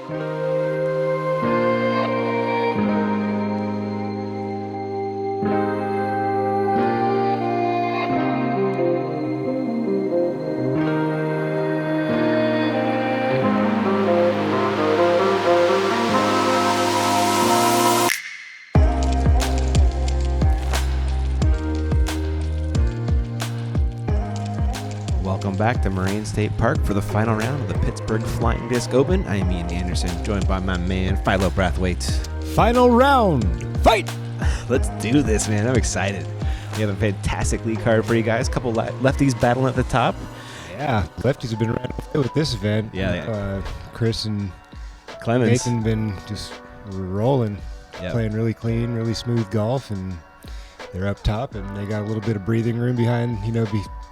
Welcome back to Moraine State Park for the final round of the Pittsburgh Flying Disc Open. I am Ian Anderson, joined by my man, Philo Brathwaite. Final round, fight! Let's do this, man. I'm excited. We have a fantastic lead card for you guys. A couple lefties battling at the top. Yeah, lefties have been right away with this event. Yeah. Chris and Clemons. Nathan been just rolling, Yep. playing really clean, really smooth golf, and they're up top, and they got a little bit of breathing room behind,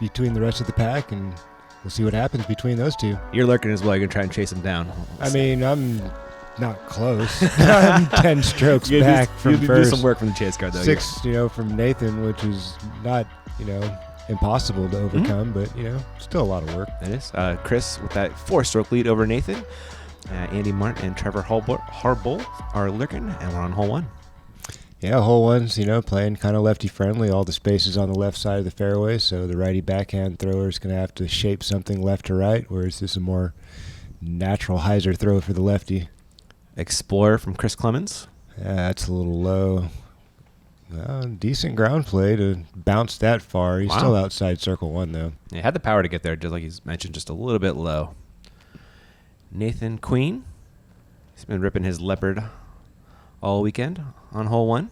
between the rest of the pack, and we'll see what happens between those two. You're lurking as well. You're going to try and chase them down. I mean, I'm not close. I'm 10 strokes back from first. Do some work from the chase card, though. 6, from Nathan, which is not, impossible to overcome, but, still a lot of work. It is. Chris with that 4-stroke lead over Nathan. Andy Martin and Trevor Harbolt are lurking, and we're on hole one. Yeah, hole one's, playing kind of lefty friendly. All the spaces on the left side of the fairway, so the righty backhand thrower is going to have to shape something left to right, whereas this is a more natural hyzer throw for the lefty. Explorer from Chris Clemons. Yeah, that's a little low. Decent ground play to bounce that far. He's still outside circle one, though. He had the power to get there, just like he's mentioned, just a little bit low. Nathan Queen. He's been ripping his leopard all weekend on hole one.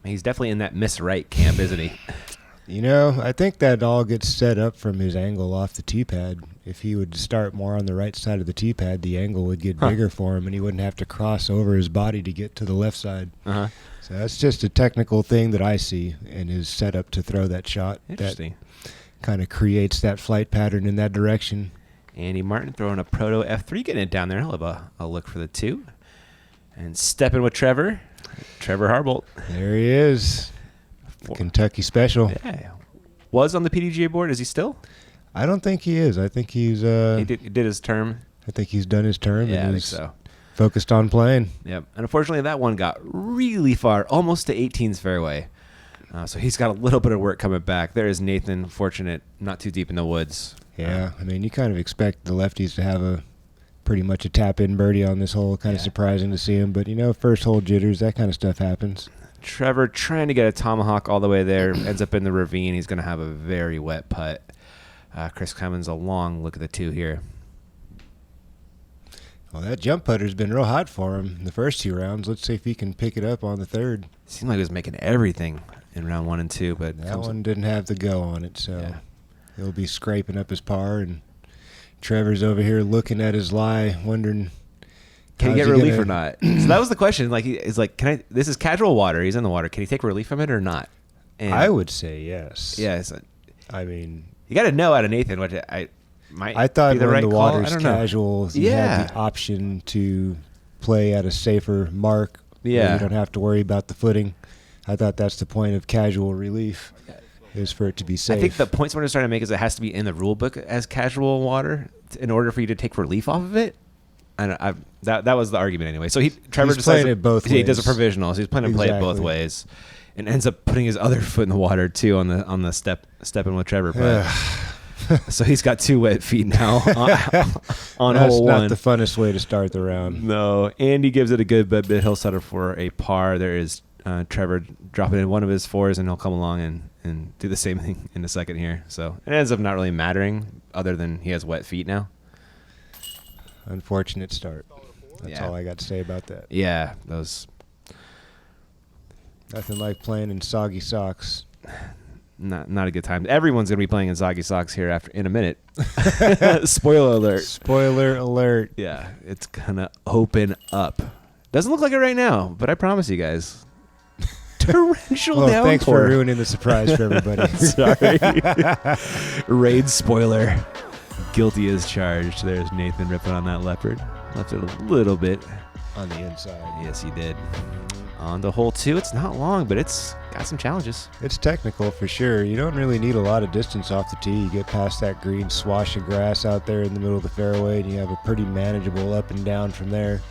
He's definitely in that miss right camp, isn't he? I think that all gets set up from his angle off the tee pad. If he would start more on the right side of the tee pad, the angle would get bigger for him, and he wouldn't have to cross over his body to get to the left side. Uh-huh. So that's just a technical thing that I see in his setup to throw that shot. Interesting. That kind of creates that flight pattern in that direction. Andy Martin throwing a proto F3, getting it down there. He'll have a look for the 2. And stepping with Trevor Harbolt. There he is. Kentucky special. Yeah. Was on the PDGA board. Is he still? I don't think he is. I think he's... he did his term. I think he's done his term. Yeah, and I think he's so. Focused on playing. Yep. And unfortunately, that one got really far, almost to 18's fairway. So he's got a little bit of work coming back. There is Nathan, fortunate, not too deep in the woods. Yeah, you kind of expect the lefties to have pretty much a tap-in birdie on this hole. Kind of surprising to see him, but first hole jitters, that kind of stuff happens. Trevor trying to get a tomahawk all the way there, ends up in the ravine. He's going to have a very wet putt. Chris Clemons, a long look at the 2 here. Well, that jump putter's been real hot for him in the first 2 rounds. Let's see if he can pick it up on the third. Seemed like he was making everything in round 1 and 2, but that one didn't have the go on it, so he'll be scraping up his par, and Trevor's over here looking at his lie, wondering can he get relief or not. So that was the question. He's like, this is casual water. He's in the water. Can he take relief from it or not? And I would say yes. Yes. You got to know out of Nathan, which I thought be the when right the call. water's casual, you had the option to play at a safer mark. Yeah. You don't have to worry about the footing. I thought that's the point of casual relief, is for it to be safe. I think the point someone is trying to make is it has to be in the rule book as casual water in order for you to take relief off of it. And that was the argument anyway. So Trevor he's playing it both ways. He does a provisional, so he's planning to play it both ways, and ends up putting his other foot in the water too on the stepping with Trevor. But so he's got 2 wet feet now on hole one. That's not the funnest way to start the round. No, Andy gives it a good bit. He'll settle for a par. There is Trevor dropping in one of his 4s, and he'll come along and do the same thing in a second here. So it ends up not really mattering, other than he has wet feet now. Unfortunate start. That's all I got to say about that. Yeah, those. Nothing like playing in soggy socks. Not a good time. Everyone's gonna be playing in soggy socks here in a minute. Spoiler alert. Spoiler alert. Yeah, it's gonna open up. Doesn't look like it right now, but I promise you guys. Torrential downpour. Thanks for ruining the surprise for everybody. Sorry. Raid spoiler. Guilty as charged. There's Nathan ripping on that leopard. Left it a little bit on the inside. Yes, he did. On to hole 2. It's not long, but it's got some challenges. It's technical for sure. You don't really need a lot of distance off the tee. You get past that green swash of grass out there in the middle of the fairway, and you have a pretty manageable up and down from there.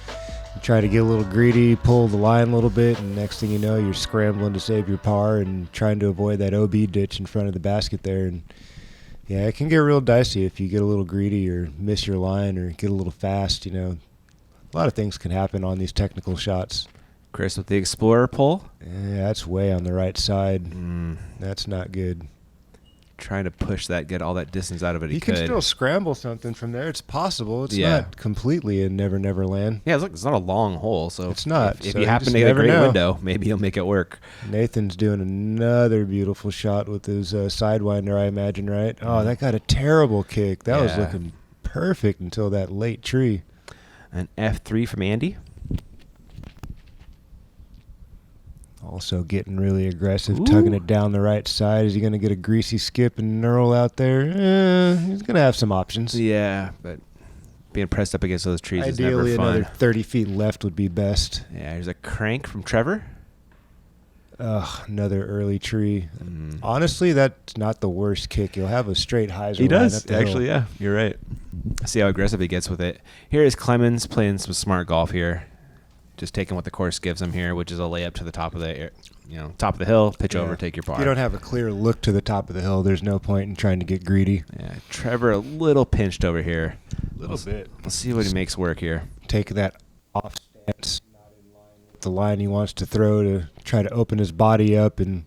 You try to get a little greedy, pull the line a little bit, and next thing you know, you're scrambling to save your par and trying to avoid that OB ditch in front of the basket there. And yeah, it can get real dicey if you get a little greedy or miss your line or get a little fast. A lot of things can happen on these technical shots. Chris with the Explorer pull. Yeah, that's way on the right side. That's not good. Trying to push that, get all that distance out of it. He can still scramble something from there. It's possible. It's not completely a never, never land. Yeah, it's not a long hole, so it's not. If you happen to get a great window, maybe he'll make it work. Nathan's doing another beautiful shot with his Sidewinder, I imagine, right? Oh, that got a terrible kick. That was looking perfect until that late tree. An F3 from Andy. Also getting really aggressive, tugging it down the right side. Is he going to get a greasy skip and knurl out there? He's going to have some options. Yeah, but being pressed up against those trees is never fun. Ideally, another 30 feet left would be best. Yeah, here's a crank from Trevor. Another early tree. Honestly, that's not the worst kick. He'll have a straight hyzer. He does, up the actually, hill. yeah. You're right. See how aggressive he gets with it. Here is Clemons playing some smart golf here. Just taking what the course gives him here, which is a layup to the top of the hill, pitch over, take your par. If you don't have a clear look to the top of the hill, there's no point in trying to get greedy. Yeah, Trevor a little pinched over here. A little bit. Let's see what he makes work here. Take that off stance, not in line with the line he wants to throw to try to open his body up, and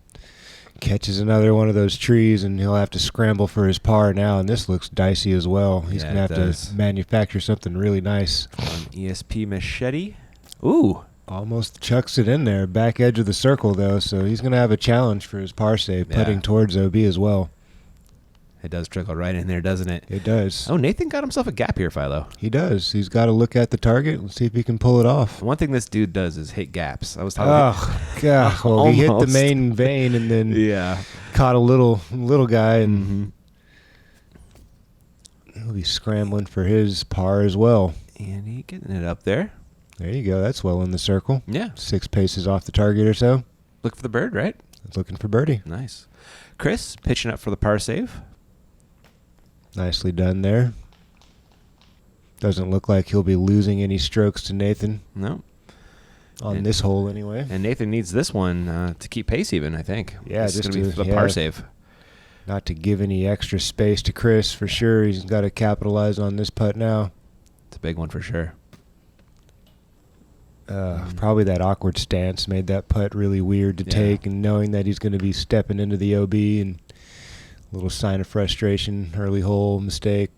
catches another one of those trees, and he'll have to scramble for his par now, and this looks dicey as well. He's going to have to manufacture something really nice. On ESP Machete. Ooh. Almost chucks it in there. Back edge of the circle, though, so he's going to have a challenge for his par save, putting towards OB as well. It does trickle right in there, doesn't it? It does. Oh, Nathan got himself a gap here, Philo. He does. He's got to look at the target and see if he can pull it off. One thing this dude does is hit gaps. I was talking God. Well, he hit the main vein and then caught a little guy, and he'll be scrambling for his par as well. And he getting it up there. There you go. That's well in the circle. Yeah. 6 paces off the target or so. Look for the bird, right? Looking for birdie. Nice. Chris pitching up for the par save. Nicely done there. Doesn't look like he'll be losing any strokes to Nathan. No. On this hole, anyway. And Nathan needs this one to keep pace even, I think. Yeah, this just is going to be the par save. Not to give any extra space to Chris, for sure. He's got to capitalize on this putt now. It's a big one for sure. Probably that awkward stance made that putt really weird to take, and knowing that he's going to be stepping into the OB, and a little sign of frustration, early hole mistake.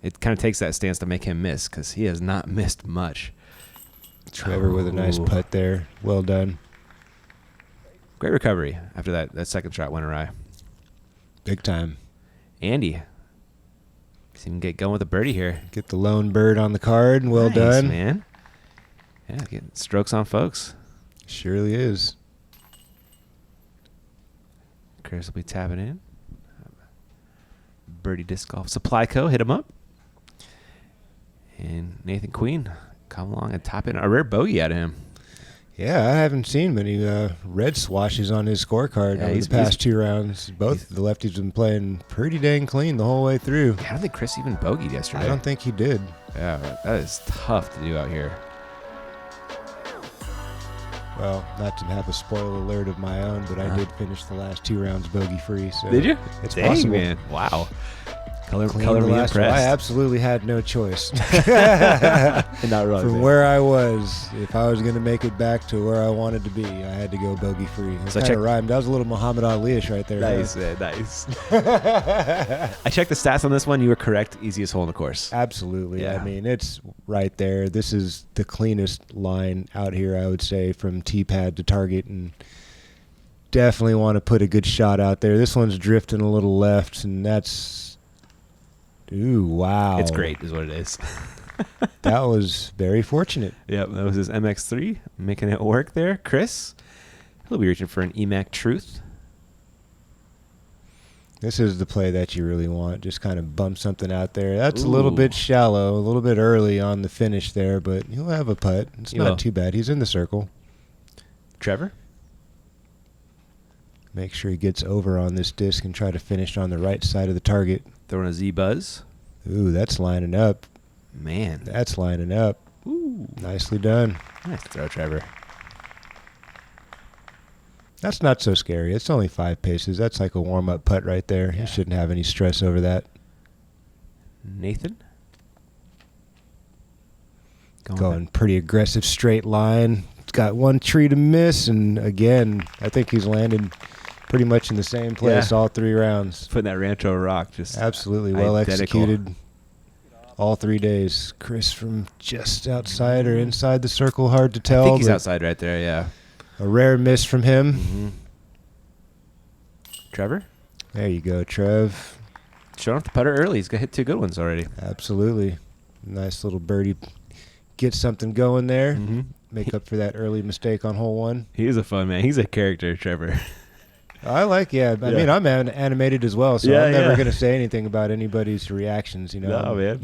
It kind of takes that stance to make him miss, because he has not missed much. Trevor with a nice putt there. Well done. Great recovery after that second shot went awry. Big time. Andy. See him get going with a birdie here. Get the lone bird on the card. Well done. Man. Yeah, getting strokes on folks. Surely is. Chris will be tapping in. Birdie Disc Golf Supply Co. Hit him up. And Nathan Queen come along and top in a rare bogey out of him. Yeah, I haven't seen many red swashes on his scorecard over the past 2 rounds. Both the lefties have been playing pretty dang clean the whole way through. Yeah, I don't think Chris even bogeyed yesterday. I don't think he did. Yeah, that is tough to do out here. Well, not to have a spoiler alert of my own, but I did finish the last 2 rounds bogey-free. So did you? It's Dang, possible. Man. Wow. Color me impressed. I absolutely had no choice. From where I was, if I was going to make it back to where I wanted to be, I had to go bogey-free. It kind of rhymed. That was a little Muhammad Ali-ish right there. Nice, man, nice. I checked the stats on this one. You were correct. Easiest hole in the course. Absolutely. Yeah. I mean, it's right there. This is the cleanest line out here, I would say, from tee pad to target, and definitely want to put a good shot out there. This one's drifting a little left, and that's... Ooh, wow. It's great is what it is. That was very fortunate. Yep, that was his MX3 making it work there. Chris, he'll be reaching for an EMAC Truth. This is the play that you really want. Just kind of bump something out there. That's a little bit shallow, a little bit early on the finish there, but he'll have a putt. It's not too bad. He's in the circle. Trevor? Make sure he gets over on this disc and try to finish on the right side of the target. Throwing a Z-Buzz. Ooh, that's lining up. Man. That's lining up. Ooh. Nicely done. Nice throw, Trevor. That's not so scary. It's only 5 paces. That's like a warm-up putt right there. Yeah. You shouldn't have any stress over that. Nathan? Going pretty aggressive straight line. It's got 1 tree to miss, and again, I think he's landed pretty much in the same place all 3 rounds. Putting that Rancho rock just absolutely well identical. Executed all 3 days. Chris from just outside or inside the circle, hard to tell. I think he's outside right there, yeah. A rare miss from him. Mm-hmm. Trevor? There you go, Trev. Showing off the putter early. He's got hit 2 good ones already. Absolutely. Nice little birdie. Get something going there. Mm-hmm. Make up for that early mistake on hole 1. He is a fun man. He's a character, Trevor. I like, I mean, I'm animated as well, so I'm never going to say anything about anybody's reactions, you know. No, man.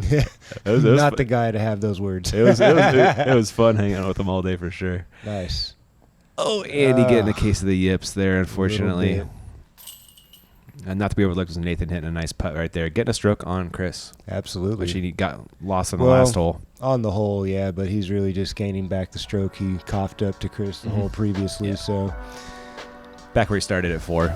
Not the guy to have those words. It was fun hanging out with him all day for sure. Nice. Oh, Andy getting a case of the yips there, unfortunately. And not to be overlooked was Nathan hitting a nice putt right there. Getting a stroke on Chris. Absolutely. Which he got lost on the last hole. On the hole, yeah, but he's really just gaining back the stroke he coughed up to Chris the hole previously. So back where he started at 4.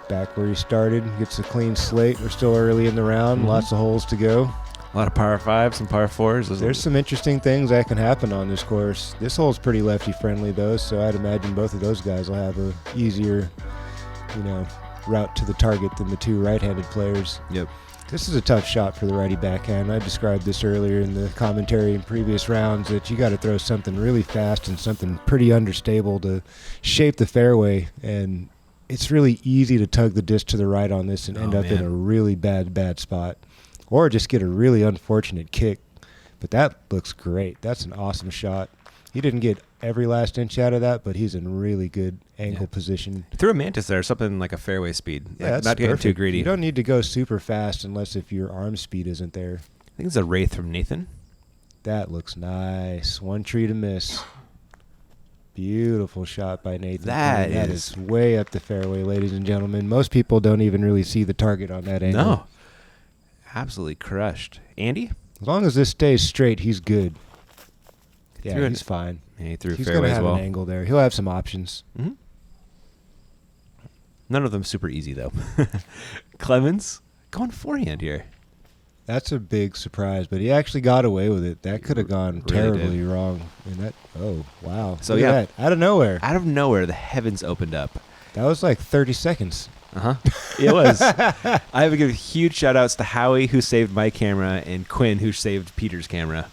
Back where he started. Gets a clean slate. We're still early in the round. Lots of holes to go. A lot of par 5s, some par 4s. There's some interesting things that can happen on this course. This hole's pretty lefty friendly though, so I'd imagine both of those guys will have a easier, route to the target than the 2 right-handed players. Yep. This is a tough shot for the righty backhand. I described this earlier in the commentary in previous rounds that you got to throw something really fast and something pretty understable to shape the fairway, and it's really easy to tug the disc to the right on this and end up in a really bad spot, or just get a really unfortunate kick. But that looks great. That's an awesome shot. He didn't get every last inch out of that, but he's in really good angle position. Threw a mantis there, something like a fairway speed. Yeah, that's not getting perfect. too greedy. You don't need to go super fast unless if your arm speed isn't there. I think it's a wraith from Nathan. That looks nice. 1 tree to miss. Beautiful shot by Nathan. That is way up the fairway, ladies and gentlemen. Most people don't even really see the target on that angle. No. Absolutely crushed. Andy? As long as this stays straight, he's good. Yeah, he's fine. He threw He's fairway going to as have well. an angle there. He'll have some options. Mm-hmm. None of them super easy, though. Clemons going forehand here. That's a big surprise, but he actually got away with it. That could have gone terribly wrong. And oh, wow. So, look at that. Out of nowhere. Out of nowhere, the heavens opened up. That was like 30 seconds. Uh-huh. It was. I have to give huge shout-outs to Howie, who saved my camera, and Quinn, who saved Peter's camera.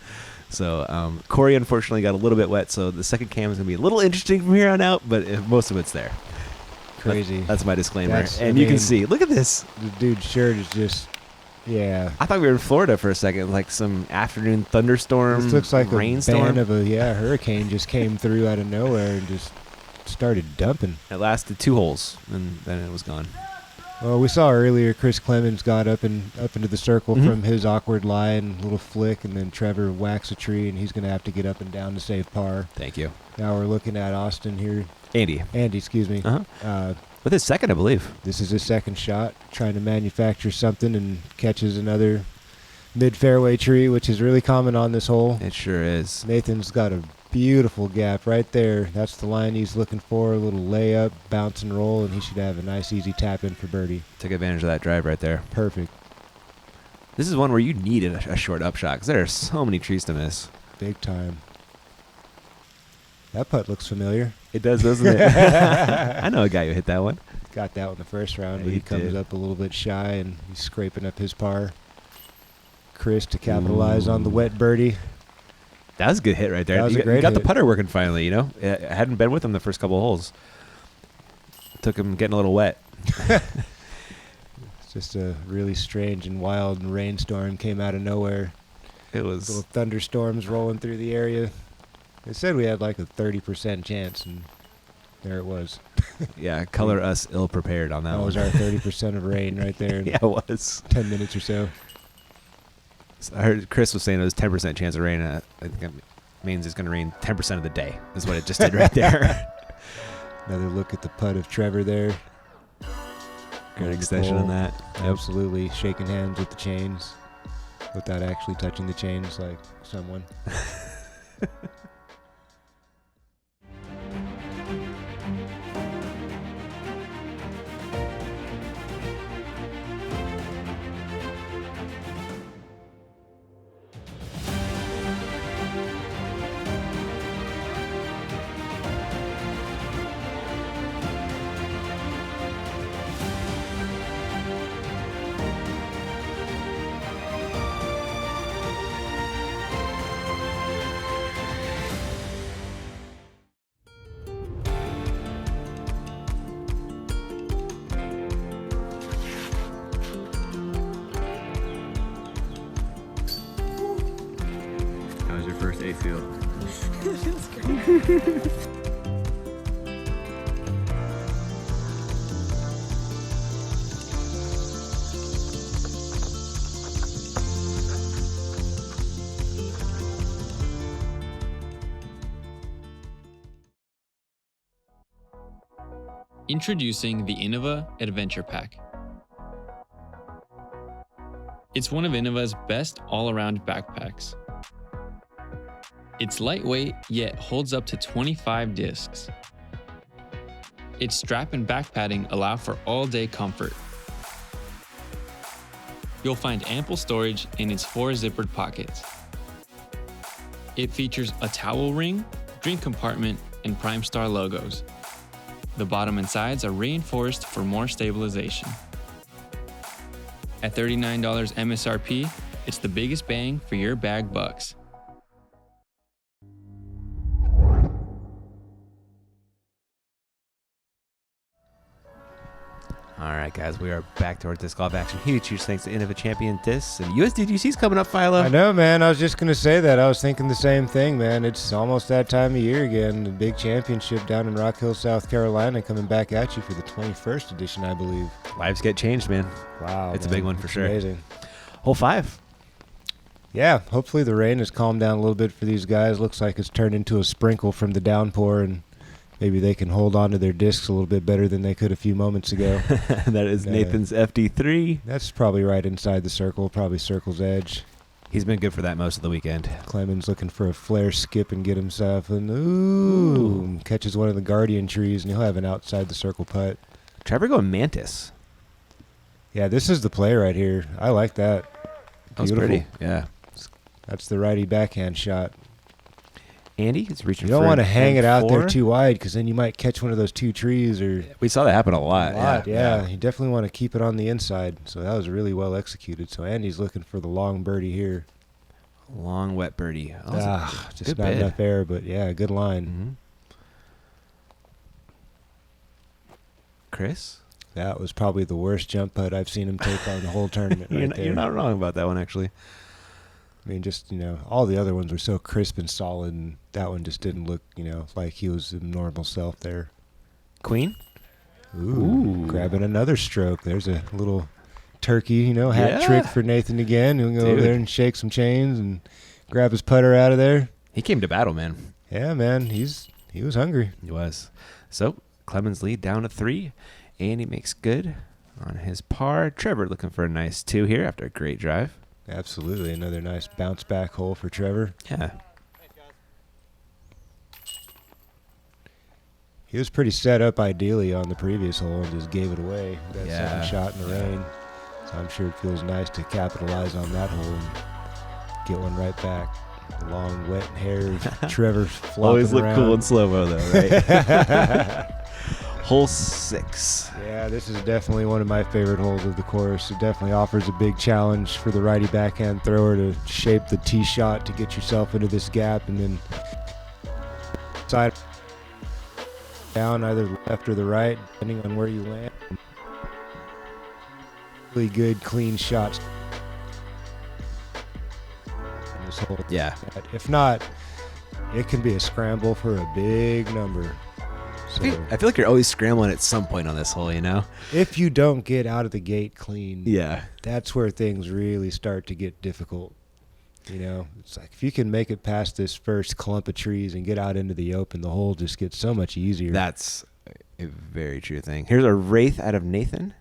So Corey, unfortunately, got a little bit wet, so the second cam is going to be a little interesting from here on out, but most of it's there. Crazy. That's my disclaimer. You can see. Look at this. The dude's shirt is just, yeah. I thought we were in Florida for a second, like some afternoon thunderstorm, this looks like rainstorm. A band of a hurricane just came through out of nowhere and just started dumping. It lasted 2 holes, and then it was gone. Well, we saw earlier Chris Clemons got up into the circle from his awkward lie and little flick, and then Trevor whacks a tree, and he's going to have to get up and down to save par. Thank you. Now we're looking at Austin here. Andy, excuse me. With his second, I believe. This is his second shot, trying to manufacture something, and catches another mid-fairway tree, which is really common on this hole. It sure is. Nathan's got a beautiful gap right there. That's the line he's looking for. A little layup, bounce and roll, and he should have a nice easy tap in for birdie. Took advantage of that drive right there. Perfect. This is one where you need a short upshot because there are so many trees to miss. Big time. That putt looks familiar. It does, doesn't it? I know a guy who hit that one. Got that one the first round, Yeah, but he comes up a little bit shy, and he's scraping up his par. Chris to capitalize on the wet birdie. That was a good hit right there. That was You a great got the hit. putter working finally, I hadn't been with him the first couple of holes. Took him getting a little wet. It's just a really strange and wild rainstorm came out of nowhere. It was. Little thunderstorms rolling through the area. They said we had like a 30% chance, and there it was. Yeah, color us ill prepared on that That one. was our 30% of rain right there in Yeah, it was. 10 minutes or so. I heard Chris was saying it was 10% chance of rain. I think means it's going to rain 10% of the day. Is what it just did right there. Another look at the putt of Trevor there. Good extension on that. Yep. Absolutely shaking hands with the chains without actually touching the chains like someone. How was your first A field? It's great. Introducing the Innova Adventure Pack. It's one of Innova's best all-around backpacks. It's lightweight, yet holds up to 25 discs. Its strap and back padding allow for all-day comfort. You'll find ample storage in its 4 zippered pockets. It features a towel ring, drink compartment, and Primestar logos. The bottom and sides are reinforced for more stabilization. At $39 MSRP, it's the biggest bang for your bag bucks. All right, guys, we are back to our disc golf action. Huge thanks to Innova Champion Discs. And USDGC's coming up, Philo. I know, man. I was just going to say that. I was thinking the same thing, man. It's almost that time of year again. The big championship down in Rock Hill, South Carolina, coming back at you for the 21st edition, I believe. Lives get changed, man. Wow. It's a man. big one for It's sure. Amazing. Hole 5. Yeah, hopefully the rain has calmed down a little bit for these guys. Looks like it's turned into a sprinkle from the downpour, and maybe they can hold on to their discs a little bit better than they could a few moments ago. That is Nathan's FD3. That's probably right inside the circle, probably circle's edge. He's been good for that most of the weekend. Clemons looking for a flare skip and get himself an ooh. Catches one of the guardian trees, and he'll have an outside the circle putt. Trevor going Mantis. Yeah, this is the play right here. I like that. That was Beautiful. pretty. Yeah. That's the righty backhand shot. Andy is reaching You don't for want to hang it out there M4. too wide, because then you might catch one of those 2 trees or We saw that happen a lot. a lot. Yeah, you definitely want to keep it on the inside. So that was really well executed. So Andy's looking for the long birdie here. Long wet birdie. Just good not bid. enough air, but yeah, good line. Mm-hmm. Chris? That was probably the worst jump putt I've seen him take on the whole tournament. You're, right not, there. you're not wrong about that one, actually. I mean, just, all the other ones were so crisp and solid, and that one just didn't look, like he was his normal self there. Queen? Ooh. Grabbing another stroke. There's a little turkey, hat Yeah. trick for Nathan again. He'll go over Dude. there and shake some chains and grab his putter out of there. He came to battle, man. Yeah, man, he was hungry. He was. So, Clemens lead down to 3. Andy makes good on his par. Trevor looking for a nice 2 here after a great drive. Absolutely, another nice bounce back hole for Trevor. Yeah. He was pretty set up ideally on the previous hole and just gave it away. That Yeah. second shot in the rain. So I'm sure it feels nice to capitalize on that hole and get one right back. The long, wet hair of Trevor flopping Always look around. cool in slow-mo, though, right? Hole 6. Yeah, this is definitely one of my favorite holes of the course. It definitely offers a big challenge for the righty backhand thrower to shape the tee shot to get yourself into this gap and then side down either left or the right, depending on where you land. Really good, clean shots. in this hole. Yeah. If not, it can be a scramble for a big number. So I feel like you're always scrambling at some point on this hole, if you don't get out of the gate clean, Yeah. that's where things really start to get difficult. You know, it's like if you can make it past this first clump of trees and get out into the open, the hole just gets so much easier. That's a very true thing. Here's a Wraith out of Nathan.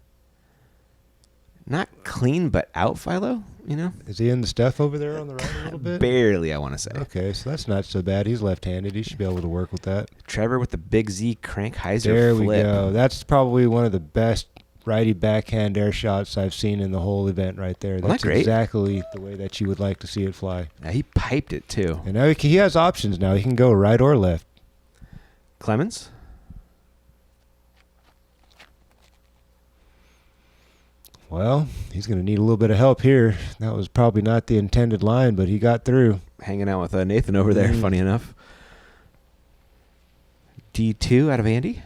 Not clean, but out, Philo, you know? Is he in the stuff over there on the right a little bit? Barely, I want to say. Okay, so that's not so bad. He's left-handed. He should be able to work with that. Trevor with the big Z Crankheiser There flip. we go. That's probably one of the best righty backhand air shots I've seen in the whole event right there. Isn't That's that great? exactly the way that you would like to see it fly. Yeah, he piped it, too. And now he has options now. He can go right or left. Clemons? Well, he's going to need a little bit of help here. That was probably not the intended line, but he got through. Hanging out with Nathan over there, funny enough. D2 out of Andy.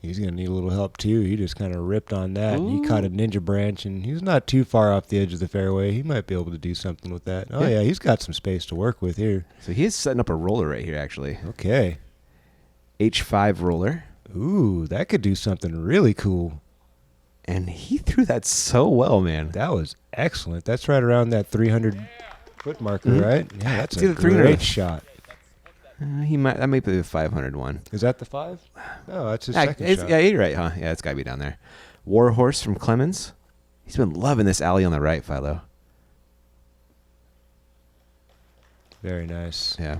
He's going to need a little help, too. He just kind of ripped on that. And he Ooh. caught a ninja branch, and he's not too far off the edge of the fairway. He might be able to do something with that. Oh, yeah, he's got some space to work with here. So he is setting up a roller right here, actually. Okay. H5 roller. Ooh, that could do something really cool. And he threw that so well, man. That was excellent. That's right around that 300-foot marker, right? Yeah, that's It's a either 300 great shot. That might be the 500 one. Is that the 5? No, that's his Yeah, second shot. yeah, you're right, huh? Yeah, it's got to be down there. Warhorse from Clemons. He's been loving this alley on the right, Philo. Very nice. Yeah.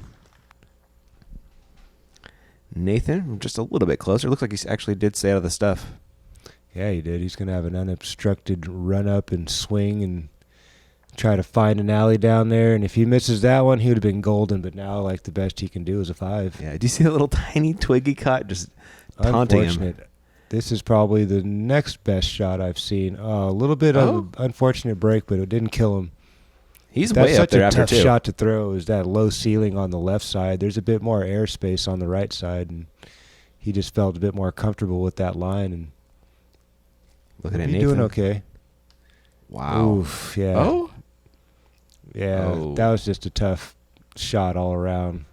Nathan, just a little bit closer. Looks like he actually did stay out of the stuff. Yeah, he did. He's going to have an unobstructed run up and swing and try to find an alley down there. And if he misses that one, he would have been golden. But now, like, the best he can do is a 5. Yeah. Do you see that little tiny twig he caught? Just taunting him. Unfortunate. This is probably the next best shot I've seen. A little bit of an unfortunate break, but it didn't kill him. He's That's way up such there a after tough two. shot to throw. Is that low ceiling on the left side? There's a bit more airspace on the right side, and he just felt a bit more comfortable with that line. And Looking at he's Nathan. doing okay. Wow. Oof, yeah. Oh? Yeah, Oh. that was just a tough shot all around.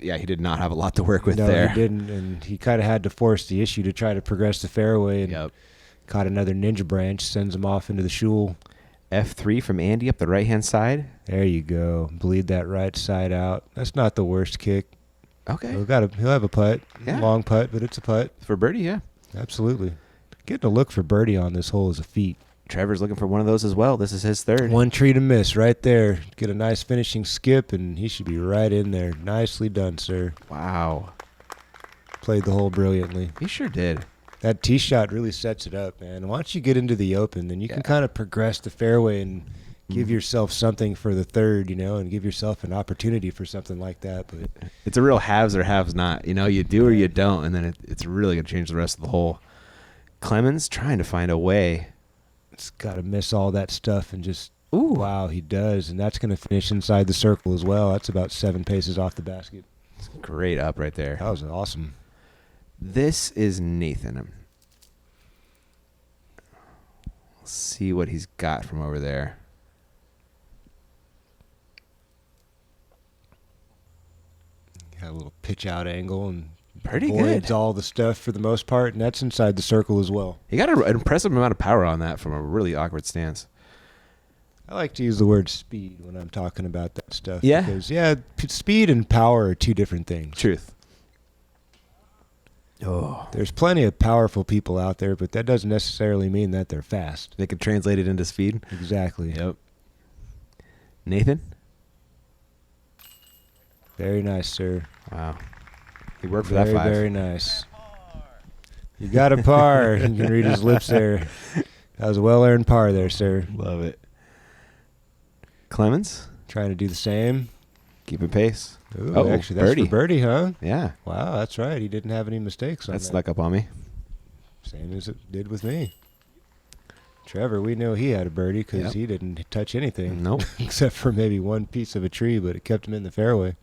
Yeah, he did not have a lot to work with No, there. he didn't, and he kind of had to force the issue to try to progress the fairway, and Yep. caught another ninja branch, sends him off into the shul. F3 from Andy up the right-hand side. There you go. Bleed that right side out. That's not the worst kick. Okay. He'll have a putt. Yeah. Long putt, but it's a putt. For birdie, yeah. Absolutely. Getting a look for birdie on this hole is a feat. Trevor's looking for one of those as well. This is his third. One tree to miss right there. Get a nice finishing skip, and he should be right in there. Nicely done, sir. Wow. Played the hole brilliantly. He sure did. That tee shot really sets it up, man. Once you get into the open, then you can kind of progress the fairway and give yourself something for the third, and give yourself an opportunity for something like that. But It's a real haves or haves not. You do or you don't, and then it's really going to change the rest of the hole. Clemons trying to find a way. it's got to miss all that stuff and just, Ooh. wow, he does. And that's going to finish inside the circle as well. That's about 7 paces off the basket. Great up right there. That was awesome. This is Nathan. Let's see what he's got from over there. Got a little pitch out angle and Pretty avoids good. all the stuff for the most part, and that's inside the circle as well. He got an impressive amount of power on that from a really awkward stance. I like to use the word speed when I'm talking about that stuff. Yeah? Because, speed and power are two different things. Truth. Oh. There's plenty of powerful people out there, but that doesn't necessarily mean that they're fast. They can translate it into speed. Exactly. Yep. Nathan? Very nice, sir. Wow. He worked for Very, that 5. very nice. You got a par. You can read his lips there. That was a well-earned par there, sir. Love it. Clemons? Trying to do the same. Keeping pace. Ooh, actually, that's birdie. for birdie, huh? Yeah. Wow, that's right. He didn't have any mistakes on That that. snuck up on me. Same as it did with me. Trevor, we know he had a birdie because Yep. he didn't touch anything. Nope. Except for maybe one piece of a tree, but it kept him in the fairway.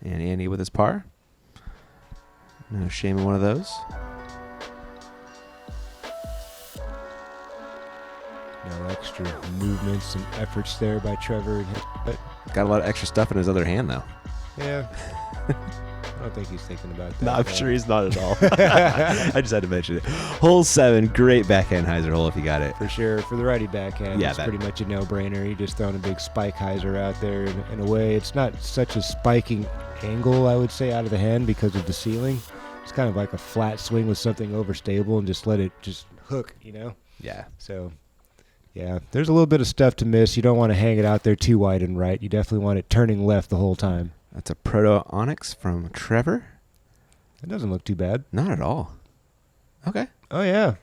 And Andy with his par. No shame in one of those. No extra movements and efforts there by Trevor. And his putt. Got a lot of extra stuff in his other hand, though. Yeah. don't think he's thinking about that. No, I'm sure he's not at all. I just had to mention it. Hole 7, great backhand hyzer hole if you got it. For sure. For the righty backhand, Yeah, it's that- pretty much a no-brainer. You're just throwing a big spike hyzer out there. In a way, it's not such a spiking angle, I would say, out of the hand because of the ceiling. It's kind of like a flat swing with something overstable and just let it just hook, you know? Yeah. So, yeah, there's a little bit of stuff to miss. You don't want to hang it out there too wide and right. You definitely want it turning left the whole time. That's a Proto Onyx from Trevor. It doesn't look too bad. Not at all. Okay. Oh, yeah.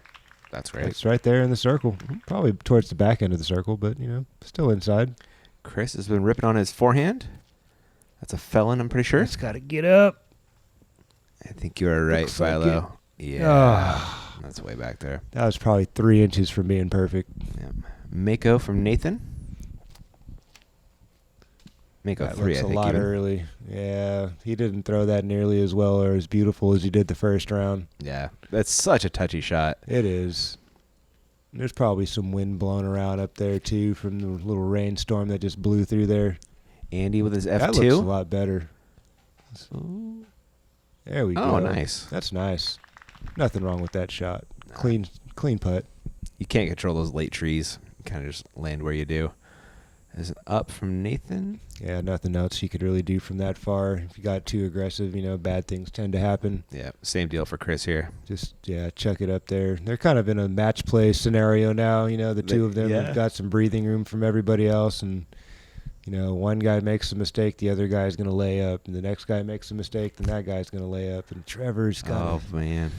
That's great. It's right there in the circle. Probably towards the back end of the circle, but, you know, still inside. Chris has been ripping on his forehand. That's a felon, I'm pretty sure. It's got to get up. I think you are right, Looks like Philo. Yeah. Ah. That's way back there. That was probably 3 inches from being perfect. Yeah. Mako from Nathan. Mako That 3, looks I a think. lot Even. early. Yeah, he didn't throw that nearly as well or as beautiful as he did the first round. Yeah. That's such a touchy shot. It is. There's probably some wind blowing around up there, too, from the little rainstorm that just blew through there. Andy with his F2. That looks a lot better. There we go. Oh, nice. That's nice. Nothing wrong with that shot. Clean putt. You can't control those late trees. You kind of just land where you do. There's an up from Nathan. Yeah, nothing else you could really do from that far. If you got too aggressive, you know, bad things tend to happen. Yeah, same deal for Chris here. Just, yeah, chuck it up there. They're kind of in a match play scenario now. You know, the two of them have got some breathing room from everybody else. And, you know, one guy makes a mistake, the other guy's going to lay up. And the next guy makes a mistake, then that guy's going to lay up. And Trevor's got Oh, man.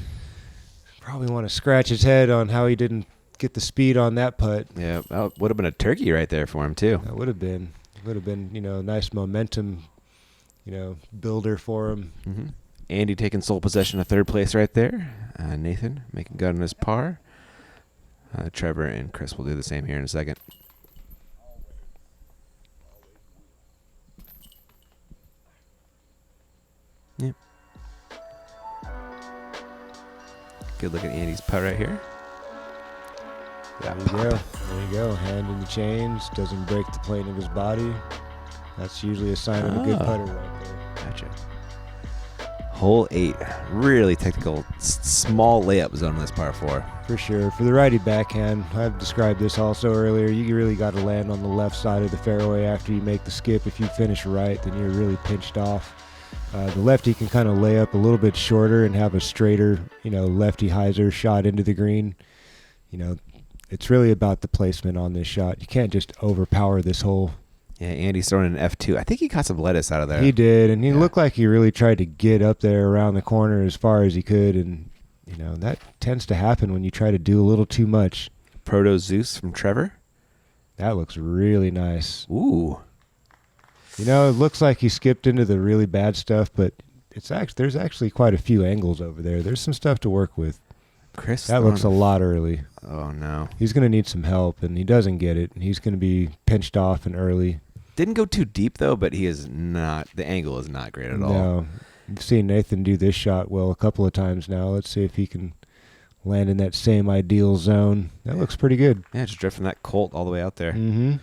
probably want to scratch his head on how he didn't get the speed on that putt. Yeah, that would have been a turkey right there for him, too. That would have been, you know, nice momentum, you know, builder for him. Mm-hmm. Andy taking sole possession of third place right there. Nathan making good on his par. Trevor and Chris will do the same here in a second. Yep. Good look at Andy's putt right here. There you go. There you go. Hand in the chains. Doesn't break the plane of his body. That's usually a sign of a good putter right there. Gotcha. Hole 8. Really technical, small layup zone on this par 4. For sure. For the righty backhand, I've described this also earlier. You really got to land on the left side of the fairway after you make the skip. If you finish right, then you're really pinched off. The lefty can kind of lay up a little bit shorter and have a straighter, you know, lefty hyzer shot into the green. You know, it's really about the placement on this shot. You can't just overpower this hole. Yeah, Andy's throwing an F2. I think he caught some lettuce out of there. He did, and he looked like he really tried to get up there around the corner as far as he could, and, you know, that tends to happen when you try to do a little too much. Proto Zeus from Trevor. That looks really nice. Ooh. You know, it looks like he skipped into the really bad stuff, but there's actually quite a few angles over there. There's some stuff to work with. Chris. That looks a lot early. Oh, no. He's going to need some help, and he doesn't get it. And he's going to be pinched off and early. Didn't go too deep, though, but he is not, the angle is not great at all. No. You've seen Nathan do this shot well a couple of times now. Let's see if he can land in that same ideal zone. That looks pretty good. Yeah, just drift from that Colt all the way out there. Mm-hmm.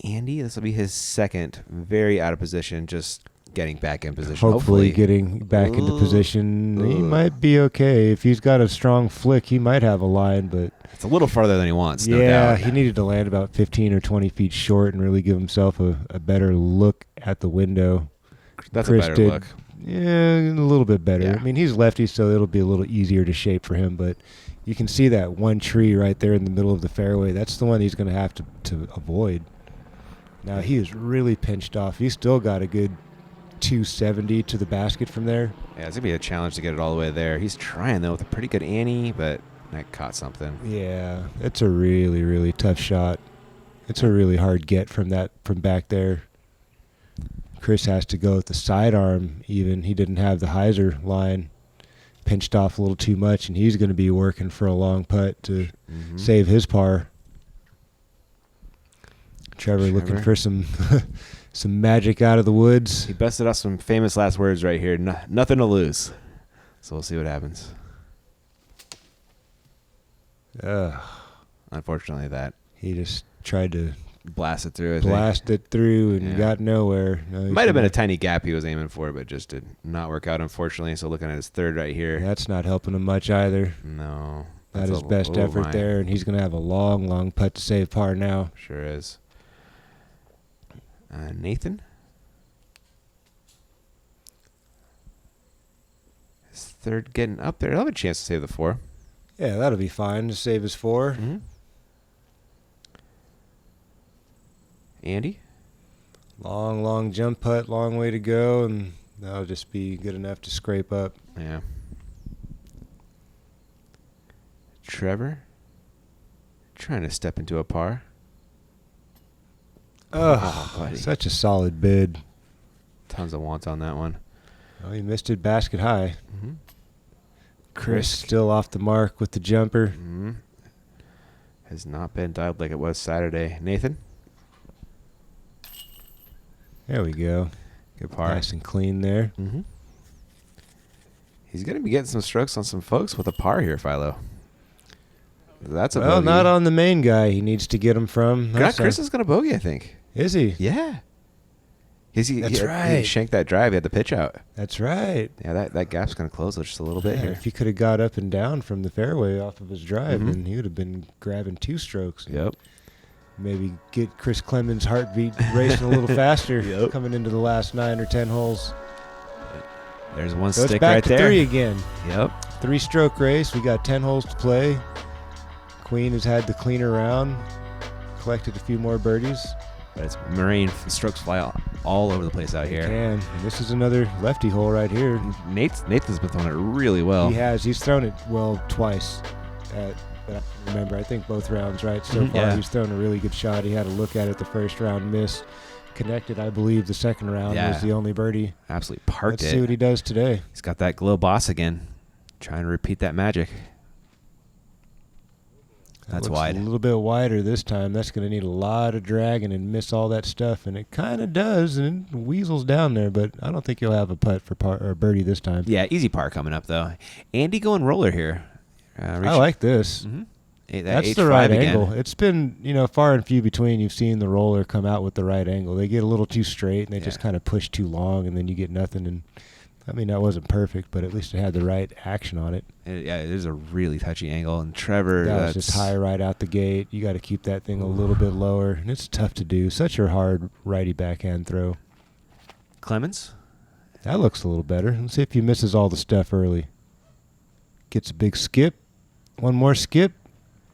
Andy, this will be his second. Very out of position, just getting back in position. Hopefully getting back into position. He might be okay. If he's got a strong flick, he might have a line, but it's a little farther than he wants, no yeah, doubt. he needed to land about 15 or 20 feet short and really give himself a better look at the window. That's Chris a better did, look. Yeah, a little bit better. Yeah. I mean, he's lefty, so it'll be a little easier to shape for him, but you can see that one tree right there in the middle of the fairway. That's the one he's going to have to avoid. Now, he is really pinched off. He's still got a good 270 to the basket from there. Yeah, it's going to be a challenge to get it all the way there. He's trying, though, with a pretty good Annie, but that caught something. Yeah, it's a really, really tough shot. It's a really hard get from back there. Chris has to go with the sidearm even. He didn't have the hyzer line. Pinched off a little too much, and he's going to be working for a long putt to save his par. Trevor looking for some some magic out of the woods. He busted out some famous last words right here. Nothing to lose. So we'll see what happens. Ugh. Unfortunately, that. He just tried to blasted through. I think. Blasted through and got nowhere. No, Might have been a tiny gap he was aiming for, but just did not work out, unfortunately. So looking at his third right here. That's not helping him much either. No. Not his best effort there, and he's going to have a long, long putt to save par now. Sure is. Nathan. His third getting up there. He'll have a chance to save the 4. Yeah, that'll be fine to save his 4. Mm-hmm. Andy. Long, long jump putt, long way to go, and that'll just be good enough to scrape up. Yeah. Trevor. Trying to step into a par. Oh, buddy. Such a solid bid. Tons of wants on that one. Oh, he missed it basket high. Mm-hmm. Chris still off the mark with the jumper. Mm-hmm. Has not been dialed like it was Saturday. Nathan. There we go. Good par. Nice and clean there. Mm-hmm. He's going to be getting some strokes on some folks with a par here, Philo. That's a bogey. Not on the main guy he needs to get him from. Chris is going to bogey, I think. Is he? Yeah. That's right. He shanked that drive. He had the pitch out. That's right. Yeah, that gap's going to close just a little bit here. If he could have got up and down from the fairway off of his drive, then he would have been grabbing 2 strokes. Yep. Maybe get Chris Clemons' heartbeat racing a little faster coming into the last 9 or 10 holes. There's one So stick it's back right to there. 3 again. Yep. 3-stroke race. We got 10 holes to play. Queen has had the cleaner round, collected a few more birdies. But it's Moraine. Strokes fly all over the place out here. And this is another lefty hole right here. Nathan's been throwing it really well. He has. He's thrown it well twice. But I remember, I think both rounds, right? So far, Yeah. he's thrown a really good shot. He had a look at it the first round, missed. Connected, I believe, the second round was the only birdie. Absolutely parked Let's see what he does today. He's got that glow boss again. Trying to repeat that magic. That's Looks wide. A little bit wider this time. That's going to need a lot of dragging and miss all that stuff, and it kind of does, and it weasels down there. But I don't think you'll have a putt for par or birdie this time. Yeah, easy par coming up though. Andy going roller here. I like this. Mm-hmm. That's the right angle. It's been far and few between. You've seen the roller come out with the right angle. They get a little too straight, and they just kind of push too long, and then you get nothing. And I mean, that wasn't perfect, but at least it had the right action on it. It is a really touchy angle, and Trevor. That was just high right out the gate. You got to keep that thing a little bit lower, and it's tough to do. Such a hard righty backhand throw. Clemons. That looks a little better. Let's see if he misses all the stuff early. Gets a big skip. One more skip.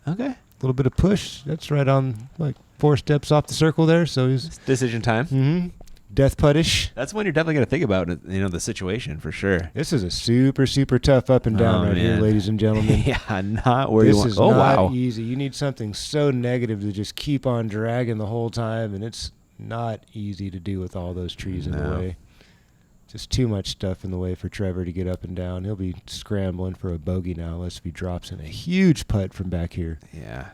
Okay. A little bit of push. That's right on like 4 steps off the circle there. So he's Decision time. Death puttish. That's when you're definitely going to think about the situation for sure. This is a super, super tough up and down here, ladies and gentlemen. Yeah, not where you want. This is not easy. You need something so negative to just keep on dragging the whole time, and it's not easy to do with all those trees in the way. Just too much stuff in the way for Trevor to get up and down. He'll be scrambling for a bogey now unless he drops in a huge putt from back here. Yeah.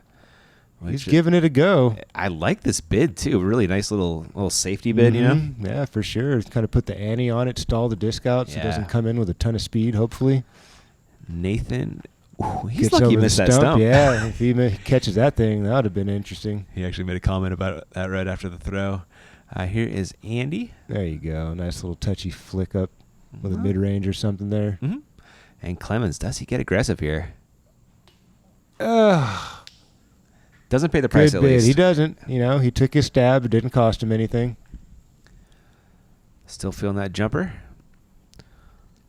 He's giving it a go. I like this bid, too. Really nice little safety bid, Yeah, for sure. Kind of put the ante on it, stall the disc out so it doesn't come in with a ton of speed, hopefully. Nathan, he's Gets lucky he over missed the that stump. Yeah, if he catches that thing, that would have been interesting. He actually made a comment about that right after the throw. Here is Andy. There you go. Nice little touchy flick up with a mid-range or something there. Mm-hmm. And Clemons, does he get aggressive here? Doesn't pay the price at least. He doesn't. He took his stab. It didn't cost him anything. Still feeling that jumper.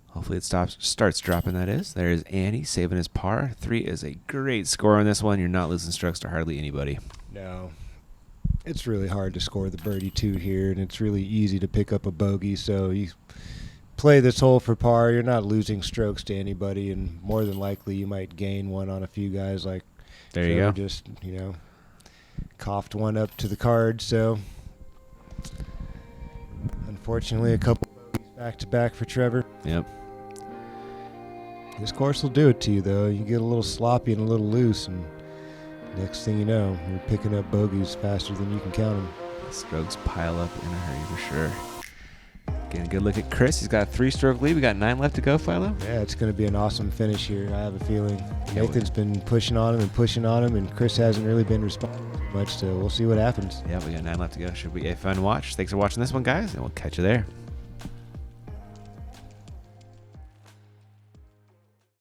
Hopefully it starts dropping, that is. There's Andy saving his par. 3 is a great score on this one. You're not losing strokes to hardly anybody. No. It's really hard to score the birdie 2 here, and it's really easy to pick up a bogey. So you play this hole for par. You're not losing strokes to anybody, and more than likely you might gain one on a few guys like there you go. Just, coughed one up to the card. So, unfortunately, a couple bogeys back-to-back for Trevor. Yep. This course will do it to you, though. You get a little sloppy and a little loose, and next thing you know, you're picking up bogeys faster than you can count them. The strokes pile up in a hurry for sure. Getting a good look at Chris. He's got a 3-stroke lead. We got 9 left to go, Philo. Yeah, it's going to be an awesome finish here. I have a feeling Yeah, Nathan's been pushing on him, and Chris hasn't really been responding much, so we'll see what happens. Yeah, we got 9 left to go. Should be a fun watch. Thanks for watching this one, guys, and we'll catch you there.